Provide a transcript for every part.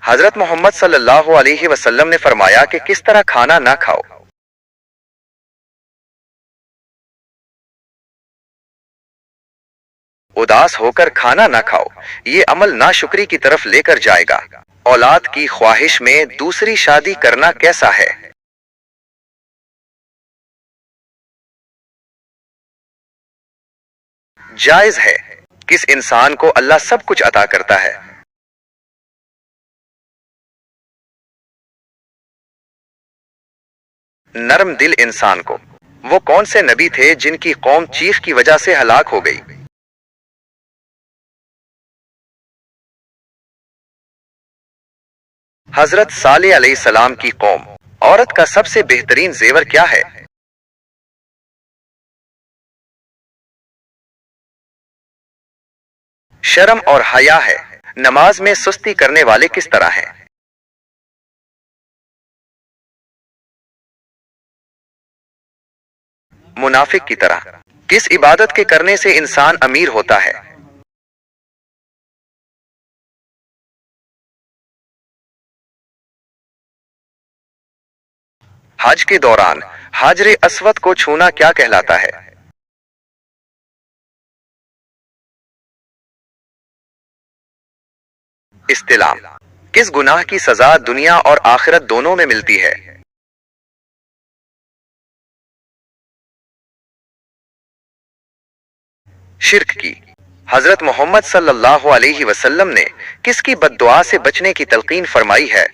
حضرت محمد صلی اللہ علیہ وسلم نے فرمایا کہ کس طرح کھانا نہ کھاؤ۔ اداس ہو کر کھانا نہ کھاؤ، یہ عمل ناشکری کی طرف لے کر جائے گا۔ اولاد کی خواہش میں دوسری شادی کرنا کیسا ہے؟ جائز ہے۔ کس انسان کو اللہ سب کچھ عطا کرتا ہے؟ نرم دل انسان کو۔ وہ کون سے نبی تھے جن کی قوم چیخ کی وجہ سے ہلاک ہو گئی؟ حضرت صالح علیہ السلام کی قوم۔ عورت کا سب سے بہترین زیور کیا ہے؟ شرم اور حیا ہے۔ نماز میں سستی کرنے والے کس طرح ہیں؟ منافق کی طرح۔ کس عبادت کے کرنے سے انسان امیر ہوتا ہے؟ حج کے دوران حجر اسود کو چھونا کیا کہلاتا ہے؟ استلام۔ کس گناہ کی سزا دنیا اور آخرت دونوں میں ملتی ہے؟ شرک کی۔ حضرت محمد صلی اللہ علیہ وسلم نے کس کی بد دعا سے بچنے کی تلقین فرمائی ہے؟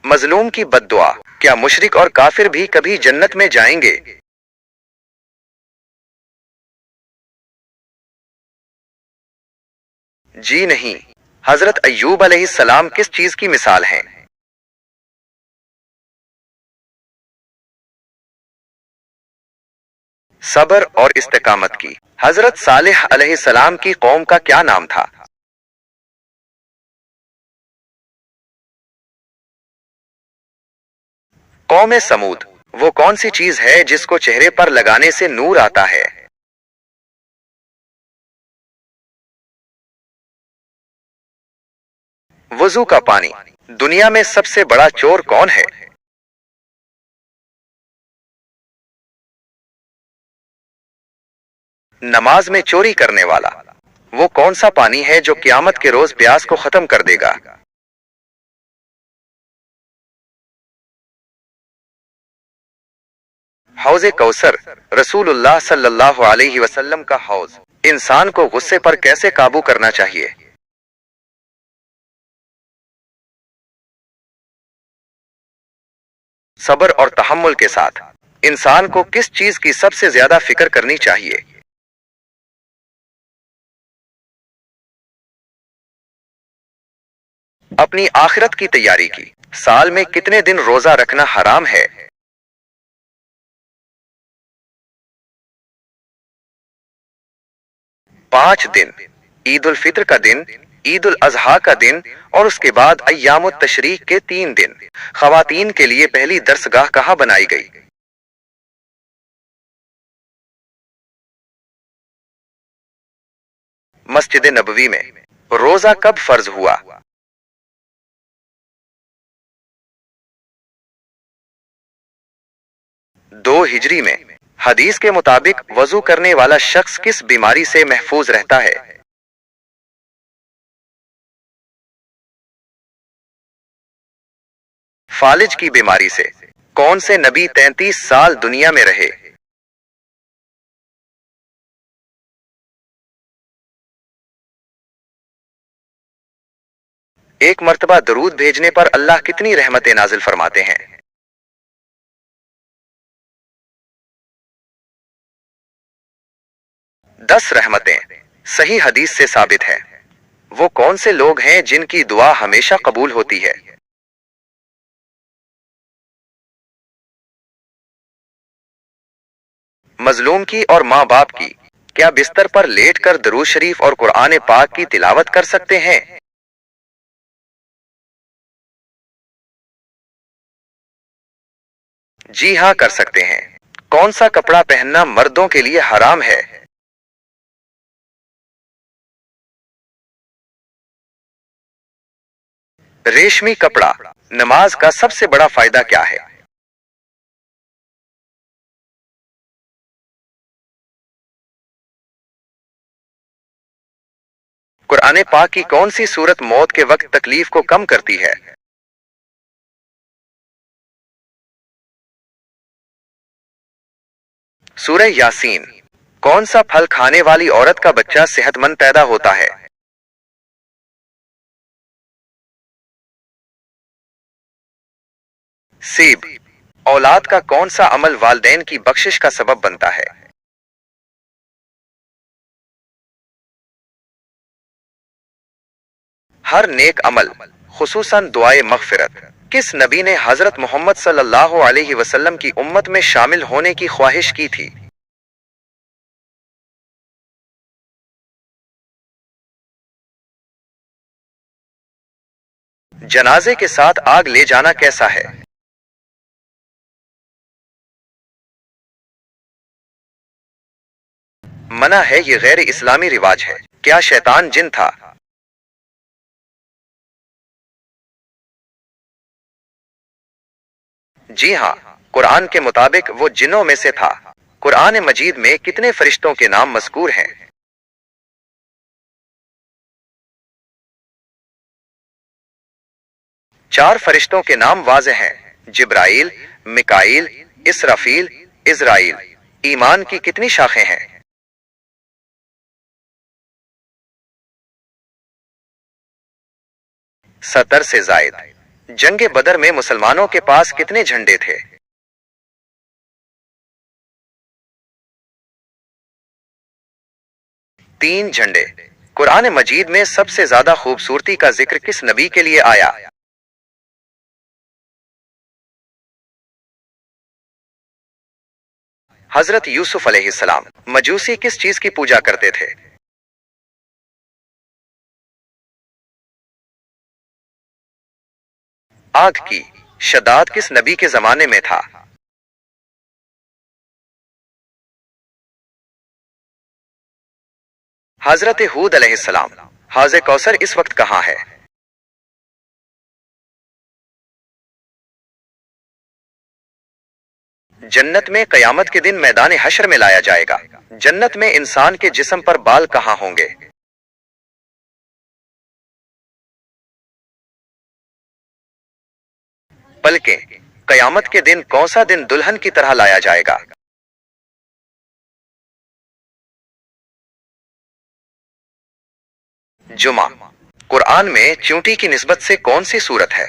مظلوم کی بد دعا۔ کیا مشرک اور کافر بھی کبھی جنت میں جائیں گے؟ جی نہیں۔ حضرت ایوب علیہ السلام کس چیز کی مثال ہیں؟ صبر اور استقامت کی۔ حضرت صالح علیہ السلام کی قوم کا کیا نام تھا؟ قوم سمود۔ وہ کون سی چیز ہے جس کو چہرے پر لگانے سے نور آتا ہے؟ وضو کا پانی۔ دنیا میں سب سے بڑا چور کون ہے؟ نماز میں چوری کرنے والا۔ وہ کون سا پانی ہے جو قیامت کے روز پیاس کو ختم کر دے گا؟ حوض کوثر۔ رسول اللہ صلی اللہ علیہ وسلم کا حوض۔ انسان کو غصے پر کیسے قابو کرنا چاہیے؟ صبر اور تحمل کے ساتھ۔ انسان کو کس چیز کی سب سے زیادہ فکر کرنی چاہیے؟ اپنی آخرت کی تیاری کی۔ سال میں کتنے دن روزہ رکھنا حرام ہے؟ 5 دن۔ عید الفطر کا دن، عید الاضحیٰ کا دن اور اس کے بعد ایام التشریق کے 3 دن۔ خواتین کے لیے پہلی درسگاہ کہاں بنائی گئی؟ مسجد نبوی میں۔ روزہ کب فرض ہوا؟ 2 ہجری میں۔ حدیث کے مطابق وضو کرنے والا شخص کس بیماری سے محفوظ رہتا ہے؟ فالج کی بیماری سے۔ کون سے نبی 33 سال دنیا میں رہے؟ ایک مرتبہ درود بھیجنے پر اللہ کتنی رحمتیں نازل فرماتے ہیں؟ 10 رحمتیں۔ صحیح حدیث سے ثابت ہے۔ وہ کون سے لوگ ہیں جن کی دعا ہمیشہ قبول ہوتی ہے؟ مظلوم کی اور ماں باپ کی۔ کیا بستر پر لیٹ کر درود شریف اور قرآن پاک کی تلاوت کر سکتے ہیں؟ جی ہاں، کر سکتے ہیں۔ کون سا کپڑا پہننا مردوں کے لیے حرام ہے؟ रेशमी कपड़ा। नमाज का सबसे बड़ा फायदा क्या है? कुरान पाक की कौन सी सूरत मौत के वक्त तकलीफ को कम करती है? सूरह यासीन। कौन सा फल खाने वाली औरत का बच्चा सेहतमंद पैदा होता है? सेब। औलाद का कौन सा अमल वालिदैन की बख्शिश का सबब बनता है? हर नेक अमल, खुसूसन दुआए मगफिरत, किस नबी ने हजरत मोहम्मद सल्लल्लाहु अलैहि वसल्लम की उम्मत में शामिल होने की ख्वाहिश की थी? जनाजे के साथ आग ले जाना कैसा है? मना है, ये गैर इस्लामी रिवाज है। क्या शैतान जिन था? जी हाँ, कुरान के मुताबिक वो जिन्नों में से था। कुरान मजीद में कितने फरिश्तों के नाम मज़कूर हैं? 4 फरिश्तों के नाम वाज़ेह हैं, जिब्राइल, मिकाईल, इसराफील, इज़राइल। ईमान की कितनी शाखें हैं? 70 से जायद। जंगे बदर में मुसलमानों के पास कितने झंडे थे? 3 झंडे। कुरान मजीद में सबसे ज्यादा खूबसूरती का जिक्र किस नबी के लिए आया? हजरत यूसुफ अलैहिस्सलाम। मजूसी किस चीज की पूजा करते थे? आग की। शद्दाद किस नबी के जमाने में था? हजरत हूद अलैहिस्सलाम। हाज़े कौसर इस वक्त कहां है? जन्नत में कयामत के दिन मैदान हशर में लाया जाएगा। जन्नत में इंसान के जिस्म पर बाल कहां होंगे? पलके। कयामत के दिन कौन सा दिन दुल्हन की तरह लाया जाएगा? जुमा। कुरान में चींटी की निस्बत से कौन सी सूरत है?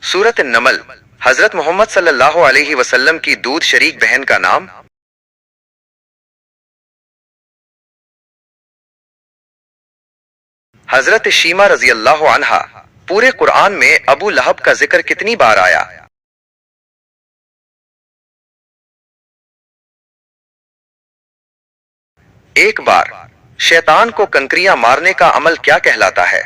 सूरत नमल। हजरत मोहम्मद सल्लल्लाहु अलैहि वसल्लम की दूध शरीक बहन का नाम? हजरत शीमा रजी अल्लाह अन्हा। पूरे कुरान में अबू लहब का जिक्र कितनी बार आया? एक बार। शैतान को कंकरियां मारने का अमल क्या कहलाता है?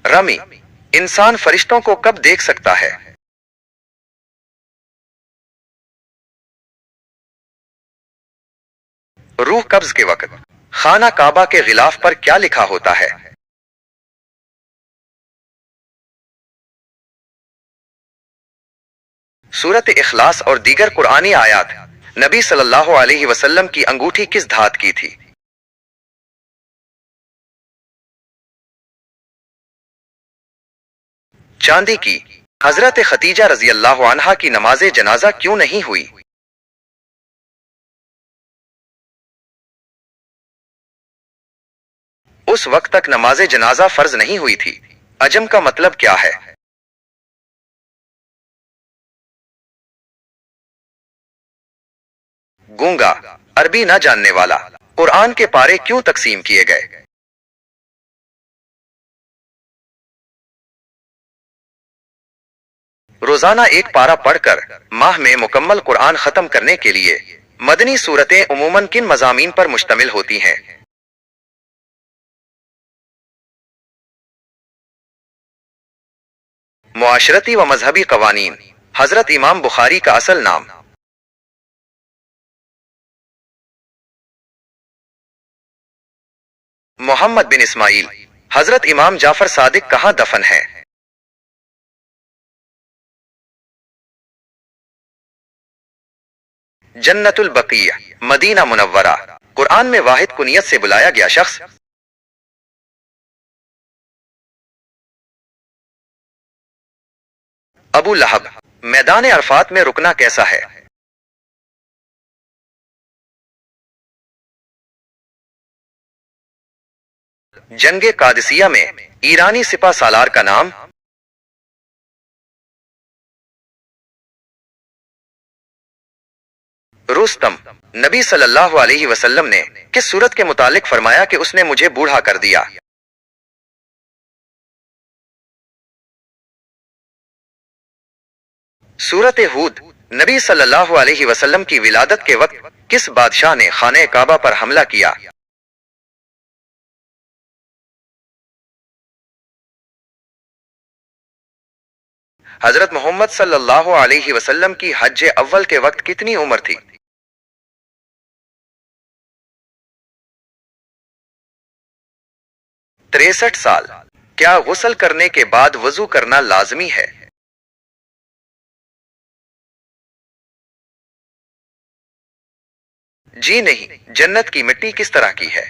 रमी। इंसान फरिश्तों को कब देख सकता है? रूह कब्ज के वक्त। खाना काबा के गिलाफ पर क्या लिखा होता है? सूरत इखलास और दीगर कुरानी आयात। नबी सल्लल्लाहु अलैहि वसल्लम की अंगूठी किस धात की थी? चांदी की। हजरत खतीजा रजी अल्लाह अन्हा की नमाज जनाजा क्यों नहीं हुई? उस वक्त तक नमाज जनाजा फर्ज नहीं हुई थी। अजम का मतलब क्या है? गूंगा। अरबी न जानने वाला। कुरान के पारे क्यों तकसीम किए गए? रोजाना एक पारा पढ़कर माह में मुकम्मल कुरान खत्म करने के लिए मदनी सूरतें उमूमन किन मज़ामीन पर मुश्तमिल होती हैं? मुआशरती व मजहबी कवानीन। हजरत इमाम बुखारी का असल नाम मोहम्मद बिन इस्माइल। हजरत इमाम जाफर सादिक कहाँ दफन है? जन्नतुल बकीया, मदीना मुनव्वरा। कुरान में वाहिद कुनियत से बुलाया गया शख्स? अबू लहब। मैदान अरफात में रुकना कैसा है? जंगे कादिसिया में ईरानी सिपा सालार का नाम? रुस्तम। नबी सल्लल्लाहु अलैहि वसल्लम ने किस सूरत के मुतालिक फरमाया कि उसने मुझे बूढ़ा कर दिया? सूरत हूद। नबी सल्लल्लाहु अलैहि वसल्लम की विलादत के वक्त किस बादशाह ने खाने काबा पर हमला किया? हजरत मोहम्मद सल्लल्लाहु अलैहि वसल्लम की हज अव्वल के वक्त कितनी उम्र थी? 63 साल। क्या गुस्ल करने के बाद वजू करना लाजमी है? जी नहीं। जन्नत की मिट्टी किस तरह की है?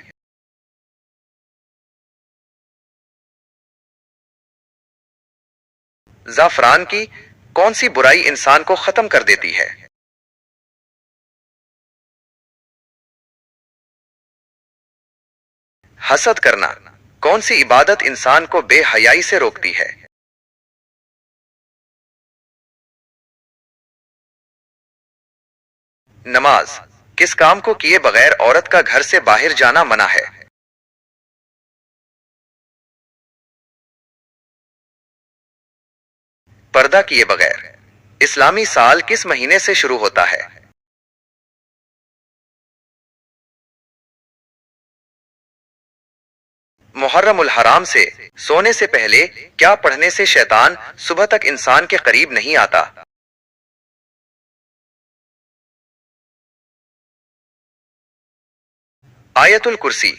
जाफरान की। कौन सी बुराई इंसान को खत्म कर देती है? हसद करना। कौन सी इबादत इंसान को बेहयाई से रोकती है? नमाज। किस काम को किए बगैर औरत का घर से बाहर जाना मना है? पर्दा किए बगैर। इस्लामी साल किस महीने से शुरू होता है? मुहर्रम उल हराम से सोने से पहले क्या पढ़ने से शैतान सुबह तक इंसान के करीब नहीं आता? आयतुल कुर्सी।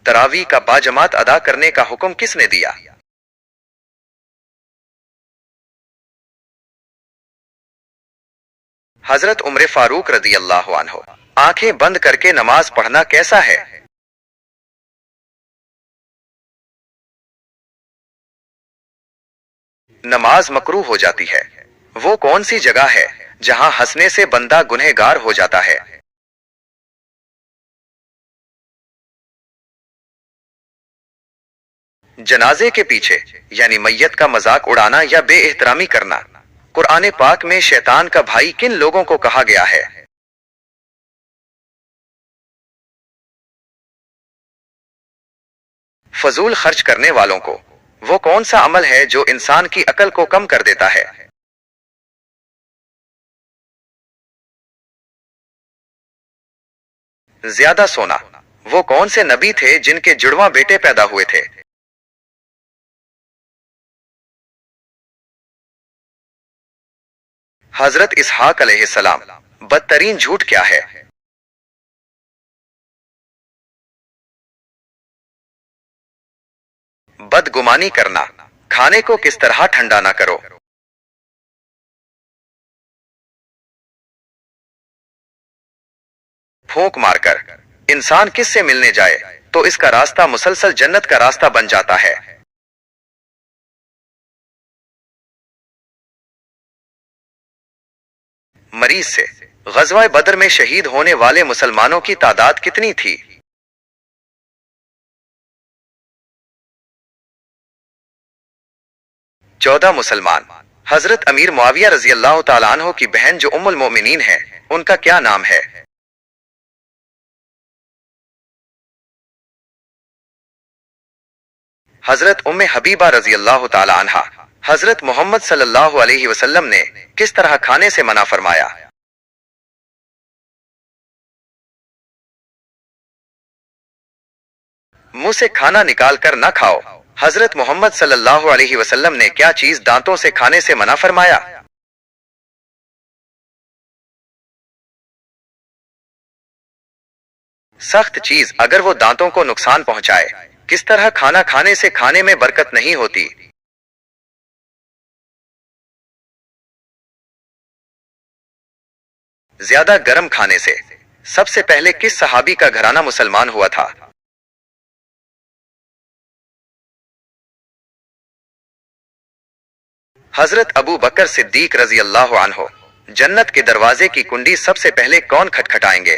तरावी का बाजमात अदा करने का हुक्म किसने दिया? हजरत उम्र फारूक रदी अल्लाह अन्हो। आंखें बंद करके नमाज पढ़ना कैसा है? नमाज मकरू हो जाती है। वो कौन सी जगह है जहां हंसने से बंदा गुनहगार हो जाता है? जनाजे के पीछे यानी मैयत का मजाक उड़ाना या बेएहतरामी करना कुरान पाक में शैतान का भाई किन लोगों को कहा गया है? फजूल खर्च करने वालों को। वो कौन सा अमल है जो इंसान की अकल को कम कर देता है? ज्यादा सोना। वो कौन से नबी थे जिनके जुड़वा बेटे पैदा हुए थे? हजरत इसहाक अलैहिस्सलाम। बदतरीन झूठ क्या है? बदगुमानी करना। खाने को किस तरह ठंडा ना करो? फूंक मारकर। इंसान किससे मिलने जाए तो इसका रास्ता मुसलसल जन्नत का रास्ता बन जाता है? मरीज से। गजवा बदर में शहीद होने वाले मुसलमानों की तादाद कितनी थी? 14 मुसलमान। हजरत अमीर मुआविया रजी अल्लाह तआला अन्हु की बहन जो उम्मुल मोमिनीन है, उनका क्या नाम है? हजरत उम्मे हबीबा रजी अल्लाह तआला अन्हा। हजरत मोहम्मद सल्लल्लाहु अलैहि वसल्लम ने किस तरह खाने से मना फरमाया? मुंह से खाना निकाल कर ना खाओ। हजरत मोहम्मद सल्लल्लाहु अलैहि वसल्लम ने क्या चीज दांतों से खाने से मना फरमाया? सख्त चीज अगर वो दांतों को नुकसान पहुंचाए, किस तरह खाना खाने से खाने में बरकत नहीं होती। ज्यादा गर्म खाने से। सबसे पहले किस सहाबी का घराना मुसलमान हुआ था? हजरत अबू बकर सिद्दीक रजी अल्लाह अन्हो। जन्नत के दरवाजे की कुंडी सबसे पहले कौन खटखटाएंगे?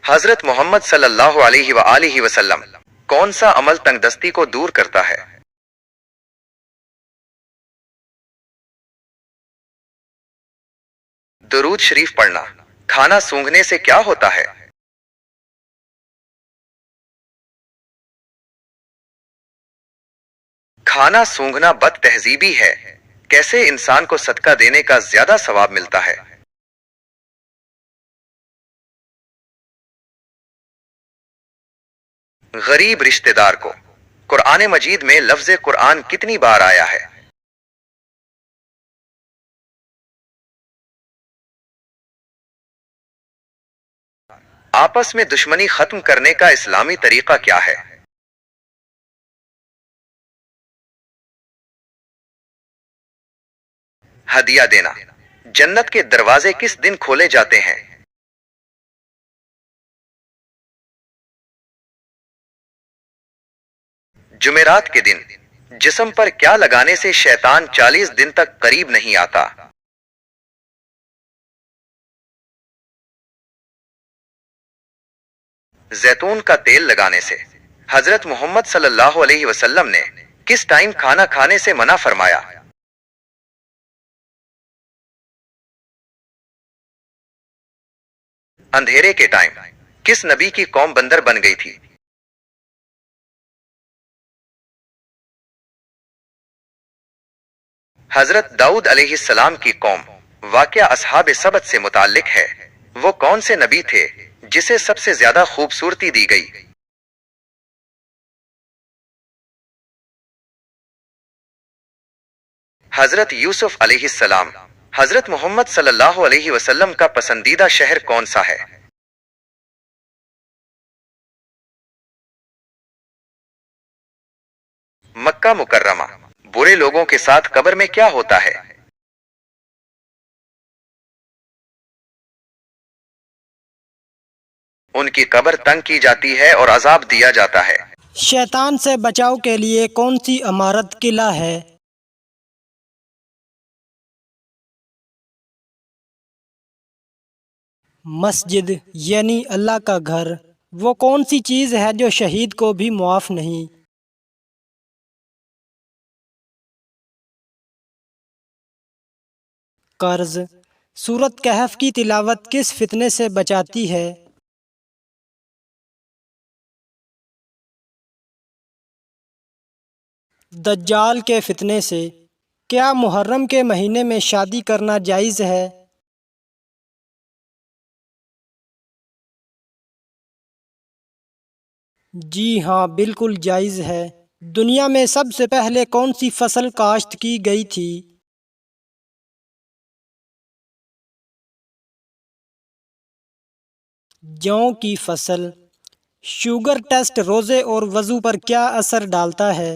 हजरत मोहम्मद सल्लल्लाहु अलैहि वसल्लम। कौन सा अमल तंगदस्ती को दूर करता है? दुरूद शरीफ पढ़ना। खाना सूंघने से क्या होता है? खाना सूंघना बद तहजीबी है। कैसे इंसान को सदका देने का ज्यादा सवाब मिलता है? गरीब रिश्तेदार को। कुरान मजीद में लफ्ज कुरान कितनी बार आया है? आपस में दुश्मनी खत्म करने का इस्लामी तरीका क्या है? हदिया देना। जन्नत के दरवाजे किस दिन खोले जाते हैं? जुमेरात के दिन। जिस्म पर क्या लगाने से शैतान 40 दिन तक करीब नहीं आता? जैतून का तेल लगाने से। हजरत मोहम्मद सल्लल्लाहु अलैहि वसल्लम ने किस टाइम खाना खाने से मना फरमाया? अंधेरे के टाइम। किस नबी की कौम बंदर बन गई थी? हजरत दाऊद अलैहिस्सलाम की कौम। वाकया असहाब सबत से मुताल्लिक है। वो कौन से नबी थे जिसे सबसे ज्यादा खूबसूरती दी गई? हजरत यूसुफ अलैहिस्सलाम। हजरत मोहम्मद सल्लल्लाहु अलैहि वसल्लम का पसंदीदा शहर कौन सा है? मक्का मुकर्रमा। बुरे लोगों के साथ कब्र में क्या होता है? उनकी कब्र तंग की जाती है और अजाब दिया जाता है। शैतान से बचाव के लिए कौन सी इमारत किला है? मस्जिद यानी अल्लाह का घर। वो कौन सी चीज़ है जो शहीद को भी मुआफ नहीं? कर्ज। सूरत कहफ की तिलावत किस फितने से बचाती है? दज्जाल के फितने से। क्या मुहर्रम के महीने में शादी करना जायज़ है? जी हाँ, बिल्कुल जायज़ है। दुनिया में सबसे पहले कौन सी फसल काश्त की गई थी? जौ की फसल। शुगर टेस्ट रोज़े और वज़ू पर क्या असर डालता है?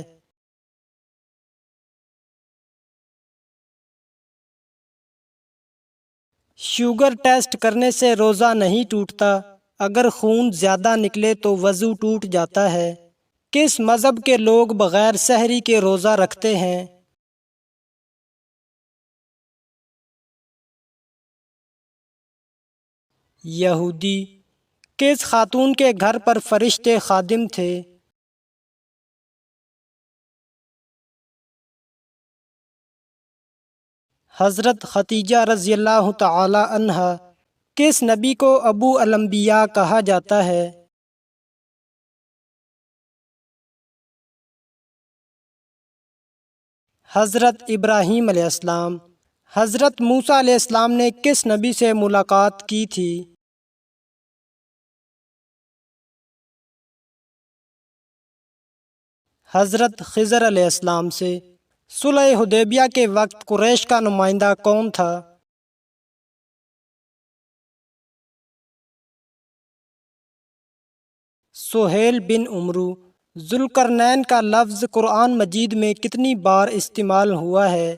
शुगर टेस्ट करने से रोज़ा नहीं टूटता। अगर खून ज़्यादा निकले तो वज़ू टूट जाता है। किस मज़हब के लोग बग़ैर सहरी के रोज़ा रखते हैं? यहूदी। किस खातून के घर पर फरिश्ते खादिम थे? हज़रत खतीजा रज़ियल्लाहु तआला अन्हा। किस नबी को अबू अल-अंबिया कहा जाता है? हज़रत इब्राहीम अलैहिस्सलाम। हज़रत मूसा अलैहिस्सलाम ने किस नबी से मुलाकात की थी? हज़रत ख़िज़र अलैहिस्सलाम से। सुलह हुदैबिया के वक्त कुरैश का नुमाइंदा कौन था? سہیل بن عمرو، ذوالقرنین کا لفظ قرآن مجید میں کتنی بار استعمال ہوا ہے؟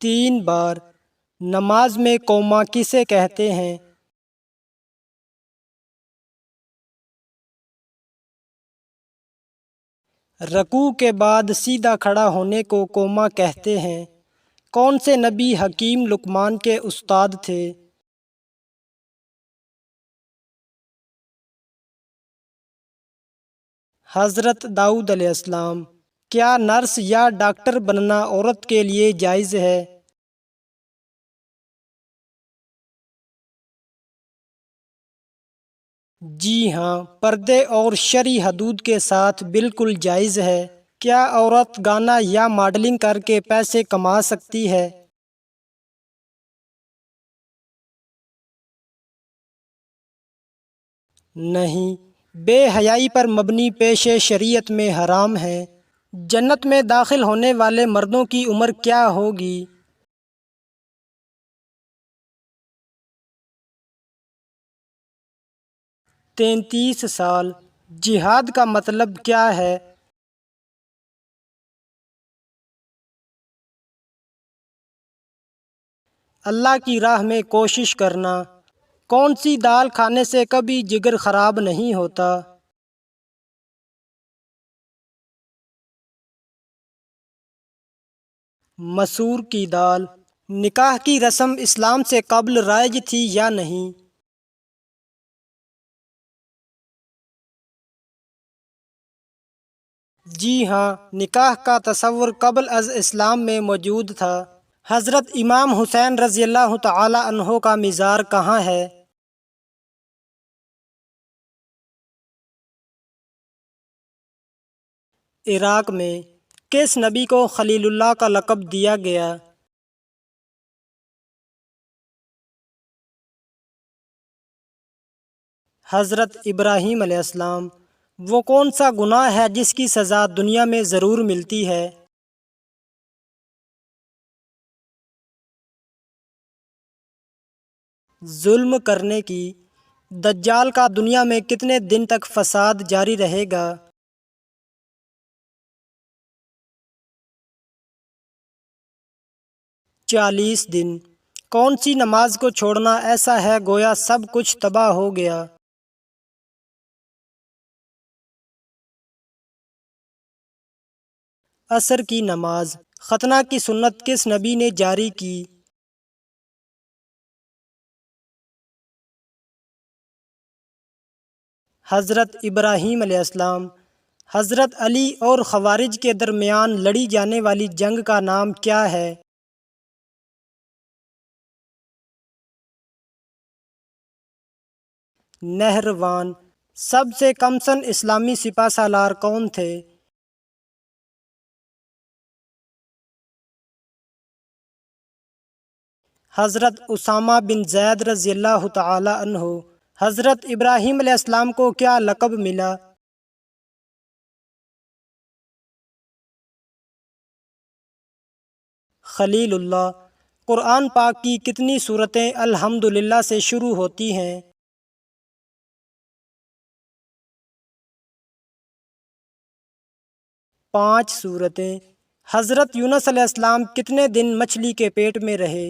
3 بار۔ نماز میں قوما کسے کہتے ہیں؟ رکوع کے بعد سیدھا کھڑا ہونے کو قوما کہتے ہیں۔ کون سے نبی حکیم لقمان کے استاد تھے؟ حضرت داؤد علیہ السلام۔ کیا نرس یا ڈاکٹر بننا عورت کے لیے جائز ہے؟ جی ہاں، پردے اور شرعی حدود کے ساتھ بالکل جائز ہے۔ کیا عورت گانا یا ماڈلنگ کر کے پیسے کما سکتی ہے؟ نہیں، بے حیائی پر مبنی پیشے شریعت میں حرام ہے۔ جنت میں داخل ہونے والے مردوں کی عمر کیا ہوگی؟ 33 سال۔ جہاد کا مطلب کیا ہے؟ اللہ کی راہ میں کوشش کرنا۔ کون سی دال کھانے سے کبھی جگر خراب نہیں ہوتا؟ مسور کی دال۔ نکاح کی رسم اسلام سے قبل رائج تھی یا نہیں؟ جی ہاں، نکاح کا تصور قبل از اسلام میں موجود تھا۔ حضرت امام حسین رضی اللہ تعالی عنہ کا مزار کہاں ہے؟ عراق میں۔ کس نبی کو خلیل اللہ کا لقب دیا گیا؟ حضرت ابراہیم علیہ السلام۔ وہ کون سا گناہ ہے جس کی سزا دنیا میں ضرور ملتی ہے؟ ظلم کرنے کی۔ دجال کا دنیا میں کتنے دن تک فساد جاری رہے گا؟ 40 دن۔ کون سی نماز کو چھوڑنا ایسا ہے گویا سب کچھ تباہ ہو گیا؟ 'عصر کی نماز'۔ ختنہ کی سنت کس نبی نے جاری کی؟ حضرت ابراہیم علیہ السلام۔ حضرت علی اور خوارج کے درمیان لڑی جانے والی جنگ کا نام کیا ہے؟ نہروان۔ سب سے کم سن اسلامی سپہ سالار کون تھے؟ حضرت اسامہ بن زید رضی اللہ تعالی عنہ۔ حضرت ابراہیم علیہ السلام کو کیا لقب ملا؟ خلیل اللہ۔ قرآن پاک کی کتنی سورتیں الحمدللہ سے شروع ہوتی ہیں؟ 5 سورتیں۔ حضرت یونس علیہ السلام کتنے دن مچھلی کے پیٹ میں رہے؟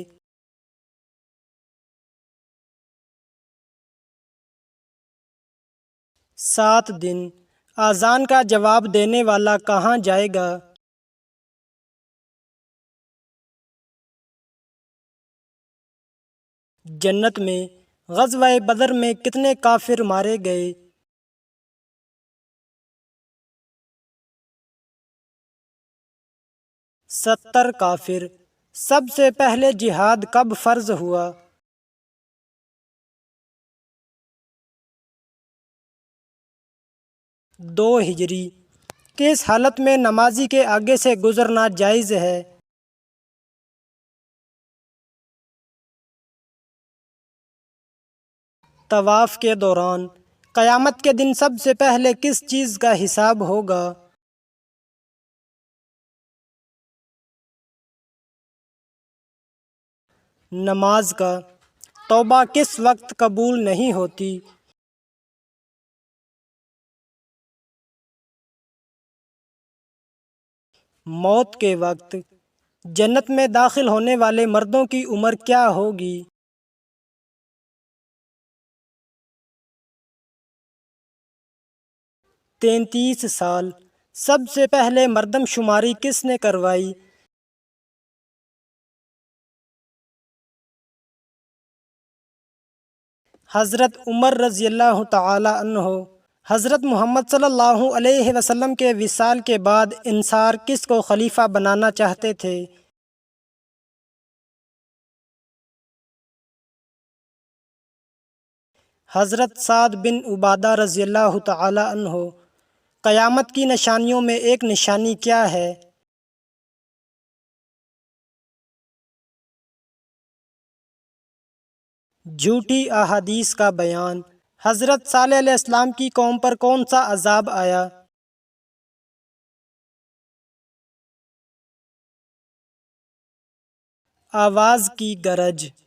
7 دن۔ اذان کا جواب دینے والا کہاں جائے گا؟ جنت میں۔ غزوہ بدر میں کتنے کافر مارے گئے؟ 70 کافر۔ سب سے پہلے جہاد کب فرض ہوا؟ 2 ہجری۔ کس حالت میں نمازی کے آگے سے گزرنا جائز ہے؟ طواف کے دوران۔ قیامت کے دن سب سے پہلے کس چیز کا حساب ہوگا؟ نماز کا۔ توبہ کس وقت قبول نہیں ہوتی؟ موت کے وقت۔ جنت میں داخل ہونے والے مردوں کی عمر کیا ہوگی؟ 33 سال۔ سب سے پہلے مردم شماری کس نے کروائی؟ حضرت عمر رضی اللہ تعالی عنہ۔ حضرت محمد صلی اللہ علیہ وسلم کے وصال کے بعد انصار کس کو خلیفہ بنانا چاہتے تھے؟ حضرت سعد بن عبادہ رضی اللہ تعالی عنہ۔ قیامت کی نشانیوں میں ایک نشانی کیا ہے؟ جھوٹی احادیث کا بیان۔ حضرت صالح علیہ السلام کی قوم پر کون سا عذاب آیا؟ آواز کی گرج۔